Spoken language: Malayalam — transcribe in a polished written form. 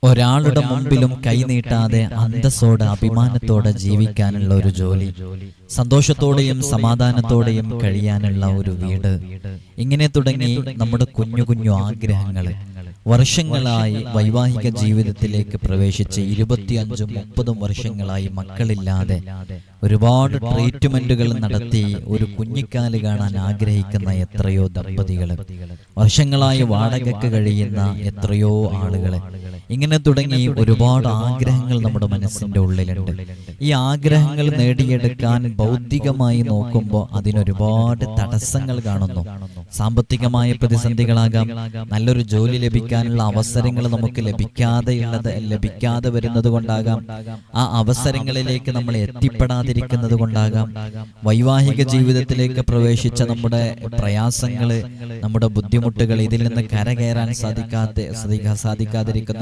ഒരാളുടെ മുമ്പിലും കൈനീട്ടാതെ അന്തസ്സോടെ അഭിമാനത്തോടെ ജീവിക്കാനുള്ള ഒരു ജോലി, സന്തോഷത്തോടെയും സമാധാനത്തോടെയും കഴിയാനുള്ള ഒരു വീട്, ഇങ്ങനെ തുടങ്ങി നമ്മുടെ കുഞ്ഞു കുഞ്ഞു ആഗ്രഹങ്ങൾ വർഷങ്ങളായി വൈവാഹിക ജീവിതത്തിലേക്ക് പ്രവേശിച്ച് 25-30 വർഷങ്ങളായി മക്കളില്ലാതെ ഒരുപാട് ട്രീറ്റ്മെന്റുകൾ നടത്തി ഒരു കുഞ്ഞിക്കാല് കാണാൻ ആഗ്രഹിക്കുന്ന എത്രയോ ദമ്പതികൾ, വർഷങ്ങളായി വാടകയ്ക്ക് കഴിയുന്ന എത്രയോ ആളുകൾ, ഇങ്ങനെ തുടങ്ങി ഒരുപാട് ആഗ്രഹങ്ങൾ നമ്മുടെ മനസ്സിന്റെ ഉള്ളിലുണ്ട്. ഈ ആഗ്രഹങ്ങൾ നേടിയെടുക്കാൻ ഭൗതികമായി നോക്കുമ്പോൾ അതിനൊരുപാട് തടസ്സങ്ങൾ കാണുന്നു. സാമ്പത്തികമായ പ്രതിസന്ധികളാകാം, നല്ലൊരു ജോലി ലഭിക്കാനുള്ള അവസരങ്ങൾ നമുക്ക് ലഭിക്കാതെ വരുന്നത് കൊണ്ടാകാം, ആ അവസരങ്ങളിലേക്ക് നമ്മൾ എത്തിപ്പെടാതിരിക്കുന്നത് കൊണ്ടാകാം, വൈവാഹിക ജീവിതത്തിലേക്ക് പ്രവേശിച്ച നമ്മുടെ പ്രയാസങ്ങള്, നമ്മുടെ ബുദ്ധിമുട്ടുകൾ, ഇതിൽ നിന്ന് കരകയറാൻ സാധിക്കാതിരിക്കുന്ന